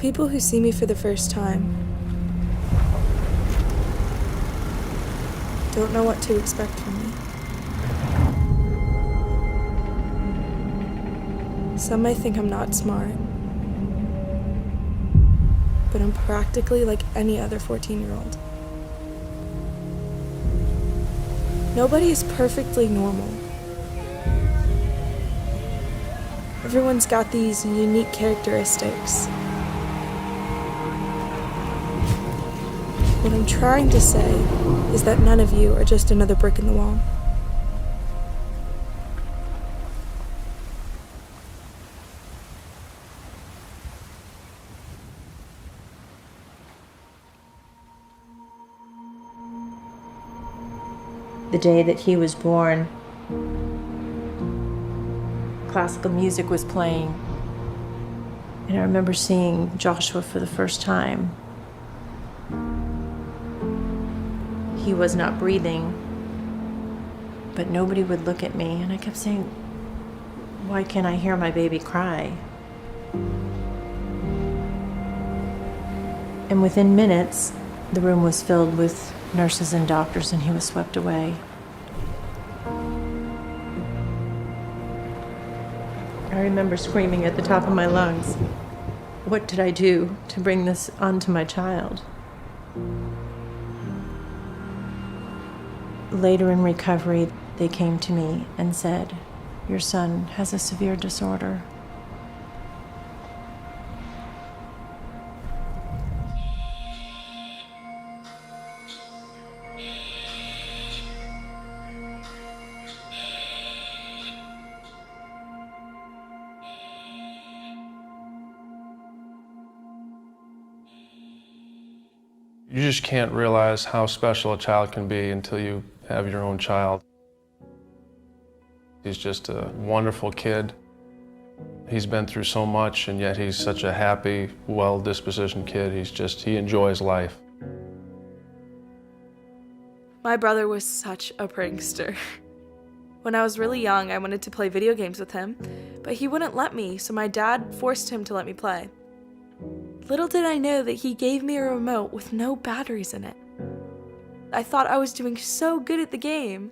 People who see me for the first time don't know what to expect from me. Some may think I'm not smart, but I'm practically like any other 14-year-old. Nobody is perfectly normal. Everyone's got these unique characteristics. What I'm trying to say is that none of you are just another brick in the wall. The day that he was born, classical music was playing, and I remember seeing Joshua for the first time. He was not breathing, but nobody would look at me, and I kept saying, why can't I hear my baby cry? And within minutes, the room was filled with nurses and doctors, and he was swept away. I remember screaming at the top of my lungs, what did I do to bring this onto my child? Later in recovery, they came to me and said, your son has a severe disorder. You just can't realize how special a child can be until you have your own child. He's just a wonderful kid. He's been through so much, and yet he's such a happy, well-dispositioned kid. He enjoys life. My brother was such a prankster. When I was really young, I wanted to play video games with him, but he wouldn't let me, so my dad forced him to let me play. Little did I know that he gave me a remote with no batteries in it. I thought I was doing so good at the game.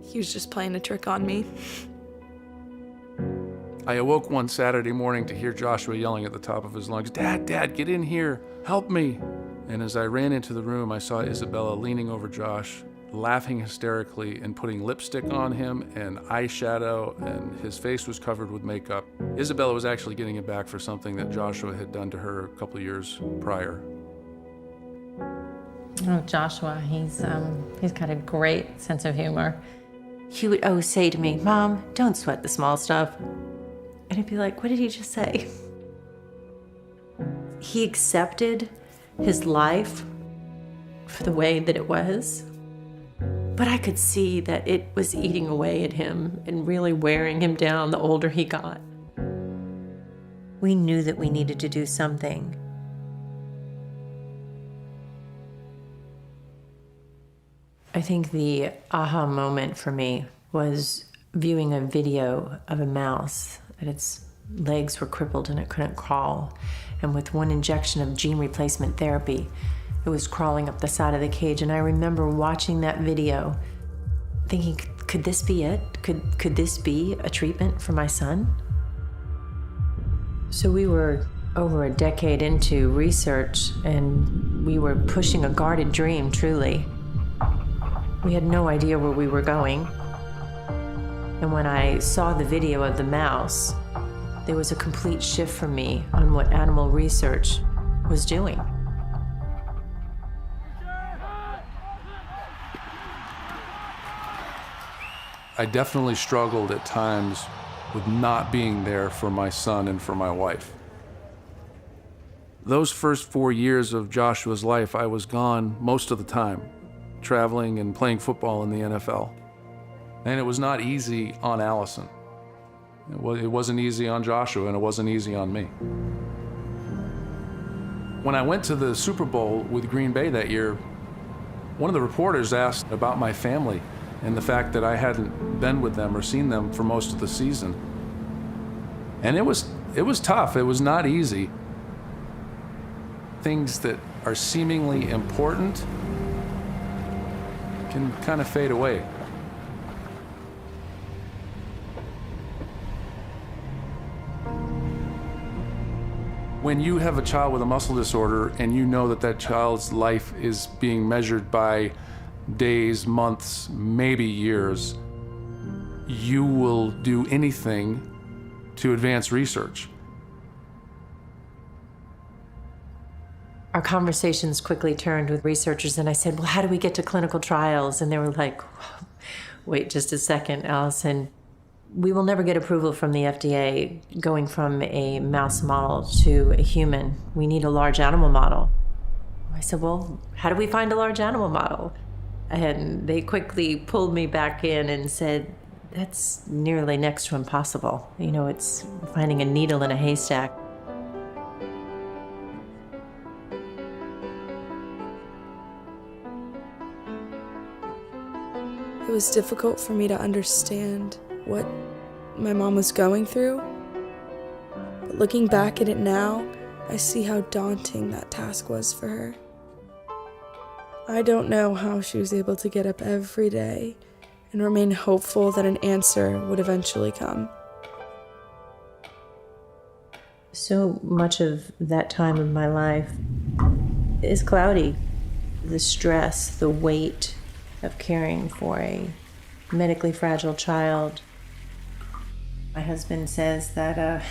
He was just playing a trick on me. I awoke one Saturday morning to hear Joshua yelling at the top of his lungs, "Dad, Dad, get in here, help me." And as I ran into the room, I saw Isabella leaning over Josh, laughing hysterically and putting lipstick on him and eyeshadow, and his face was covered with makeup. Isabella was actually getting him back for something that Joshua had done to her a couple of years prior. Oh, Joshua, he's got a great sense of humor. He would always say to me, "Mom, don't sweat the small stuff." And I'd be like, what did he just say? He accepted his life for the way that it was, but I could see that it was eating away at him and really wearing him down the older he got. We knew that we needed to do something. I think the aha moment for me was viewing a video of a mouse that its legs were crippled and it couldn't crawl. And with one injection of gene replacement therapy, it was crawling up the side of the cage. And I remember watching that video thinking, could this be it? Could this be a treatment for my son? So we were over a decade into research, and we were pushing a guarded dream, truly. We had no idea where we were going. And when I saw the video of the mouse, there was a complete shift for me on what animal research was doing. I definitely struggled at times with not being there for my son and for my wife. Those first 4 years of Joshua's life, I was gone most of the time, traveling and playing football in the NFL. And it was not easy on Allison. It wasn't easy on Joshua, and it wasn't easy on me. When I went to the Super Bowl with Green Bay that year, one of the reporters asked about my family and the fact that I hadn't been with them or seen them for most of the season. And it was it was tough. It was not easy. Things that are seemingly important can kind of fade away. When you have a child with a muscle disorder and you know that that child's life is being measured by days, months, maybe years, you will do anything to advance research. Our conversations quickly turned with researchers, and I said, well, how do we get to clinical trials? And they were like, wait just a second, Allison. We will never get approval from the FDA going from a mouse model to a human. We need a large animal model. I said, well, how do we find a large animal model? And they quickly pulled me back in and said, that's nearly next to impossible. You know, it's finding a needle in a haystack. It was difficult for me to understand what my mom was going through. But looking back at it now, I see how daunting that task was for her. I don't know how she was able to get up every day and remain hopeful that an answer would eventually come. So much of that time of my life is cloudy. The stress, the weight of caring for a medically fragile child. My husband says that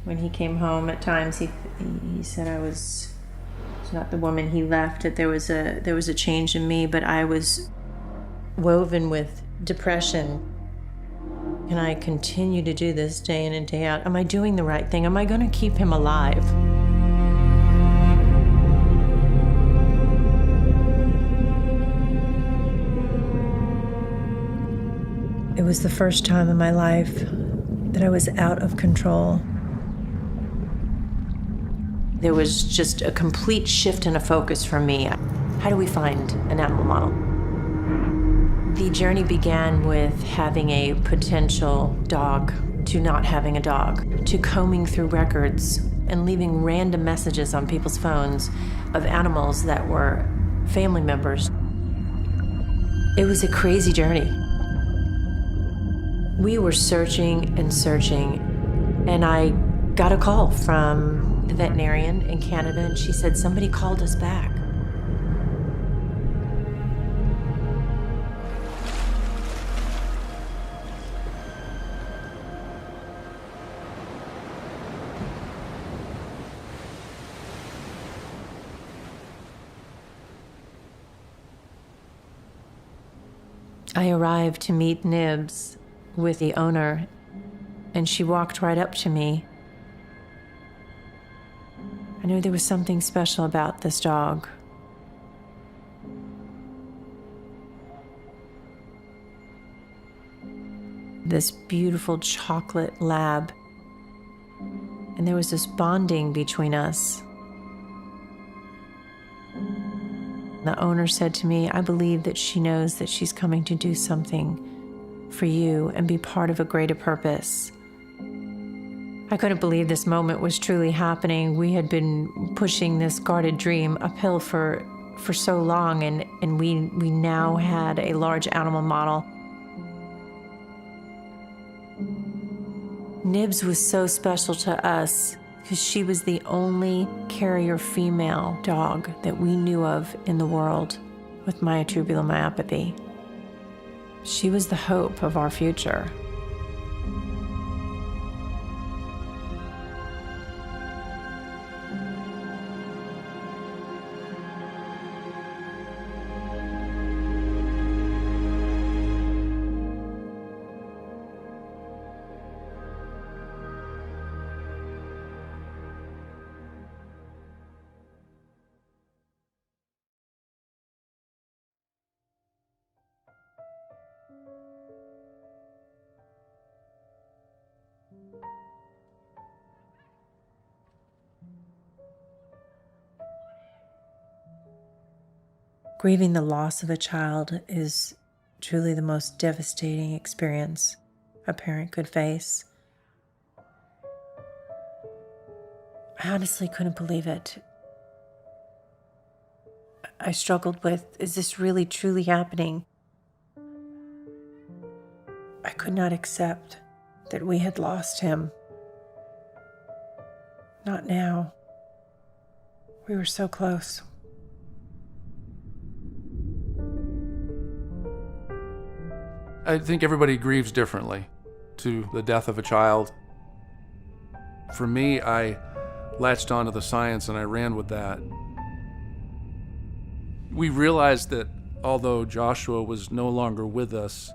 when he came home at times, he said I was not the woman he left, that there was a change in me, but I was woven with depression. Can I continue to do this day in and day out? Am I doing the right thing? Am I going to keep him alive? It was the first time in my life that I was out of control. There was just a complete shift in a focus for me. How do we find an animal model? The journey began with having a potential dog, to not having a dog, to combing through records and leaving random messages on people's phones of animals that were family members. It was a crazy journey. We were searching and searching, and I got a call from the veterinarian in Canada, and she said somebody called us back. I arrived to meet Nibs with the owner, and she walked right up to me. I knew there was something special about this dog. This beautiful chocolate lab, and there was this bonding between us. The owner said to me, I believe that she knows that she's coming to do something for you and be part of a greater purpose. I couldn't believe this moment was truly happening. We had been pushing this guarded dream uphill for so long, and we now had a large animal model. Nibs was so special to us because she was the only carrier female dog that we knew of in the world with myotubular myopathy. She was the hope of our future. Grieving the loss of a child is truly the most devastating experience a parent could face. I honestly couldn't believe it. I struggled with, is this really truly happening? I could not accept that we had lost him. Not now. We were so close. I think everybody grieves differently to the death of a child. For me, I latched onto the science and I ran with that. We realized that although Joshua was no longer with us,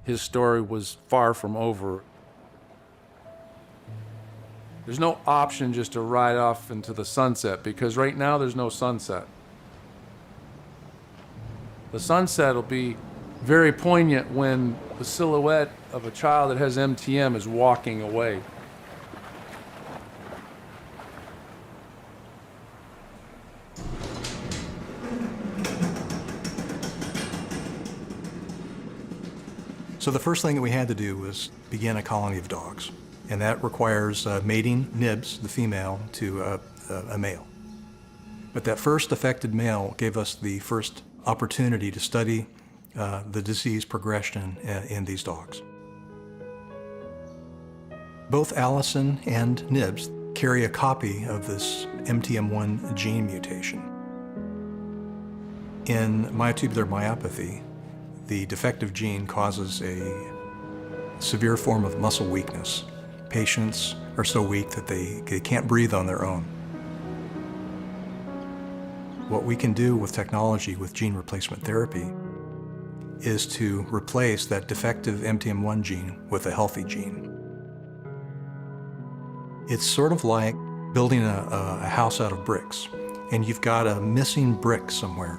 his story was far from over. There's no option just to ride off into the sunset, because right now there's no sunset. The sunset will be very poignant when the silhouette of a child that has MTM is walking away. So the first thing that we had to do was begin a colony of dogs. And that requires mating nibs, the female, to a male. But that first affected male gave us the first opportunity to study the disease progression in these dogs. Both Allison and Nibs carry a copy of this MTM1 gene mutation. In myotubular myopathy, the defective gene causes a severe form of muscle weakness. Patients are so weak that they can't breathe on their own. What we can do with technology, with gene replacement therapy, is to replace that defective MTM1 gene with a healthy gene. It's sort of like building a house out of bricks, and you've got a missing brick somewhere.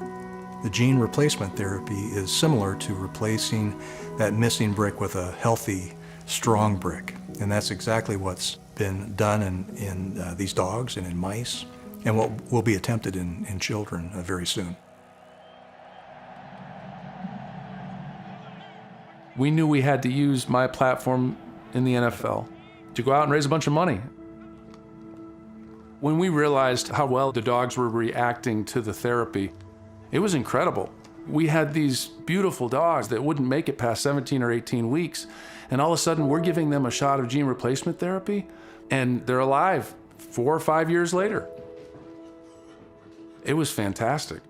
The gene replacement therapy is similar to replacing that missing brick with a healthy, strong brick. And that's exactly what's been done in these dogs and in mice, and what will be attempted in children very soon. We knew we had to use my platform in the NFL to go out and raise a bunch of money. When we realized how well the dogs were reacting to the therapy, it was incredible. We had these beautiful dogs that wouldn't make it past 17 or 18 weeks, and all of a sudden we're giving them a shot of gene replacement therapy, and they're alive 4 or 5 years later. It was fantastic.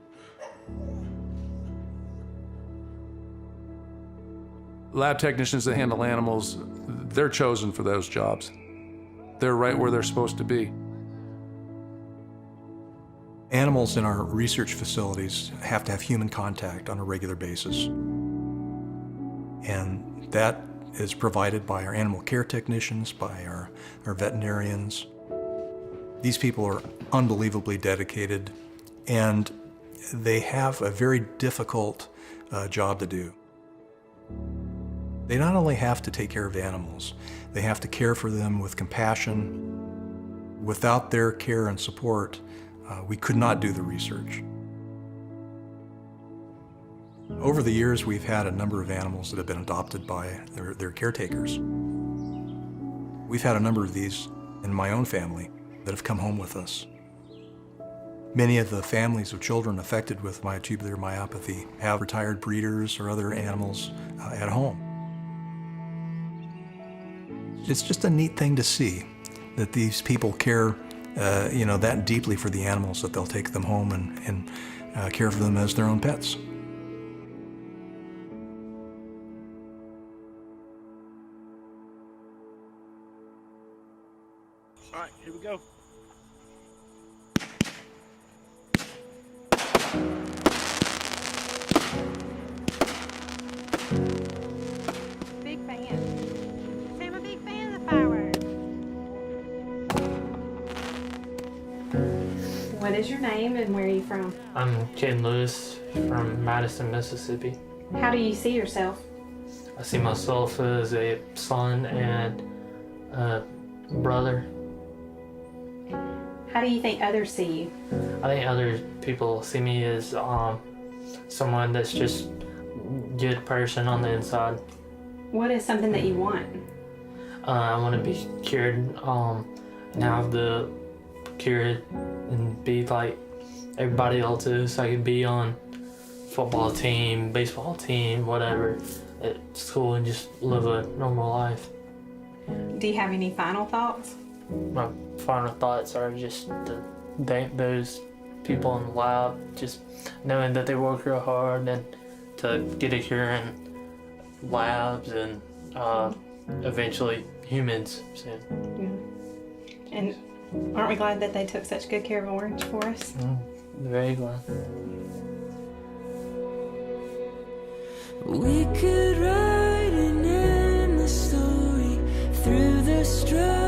Lab technicians that handle animals, they're chosen for those jobs. They're right where they're supposed to be. Animals in our research facilities have to have human contact on a regular basis. And that is provided by our animal care technicians, by our veterinarians. These people are unbelievably dedicated, and they have a very difficult job to do. They not only have to take care of animals, they have to care for them with compassion. Without their care and support, we could not do the research. Over the years, we've had a number of animals that have been adopted by their caretakers. We've had a number of these in my own family that have come home with us. Many of the families of children affected with myotubular myopathy have retired breeders or other animals at home. It's just a neat thing to see that these people care that deeply for the animals that they'll take them home and care for them as their own pets. All right, here we go. Big fan. Say I'm a big fan of the fireworks. What is your name and where are you from? I'm Ken Lewis from Madison, Mississippi. How do you see yourself? I see myself as a son and a brother. How do you think others see you? I think other people see me as someone that's just a good person on the inside. What is something that you want? I want to be cured and have the cured and be like everybody else is. I could be on football team, baseball team, whatever, at school and just live a normal life. Do you have any final thoughts? My final thoughts are just to thank those people in the lab, just knowing that they work real hard and to get a cure in labs and eventually humans soon. Yeah. And aren't we glad that they took such good care of Orange for us? Very glad. We could write an endless story through the struggle.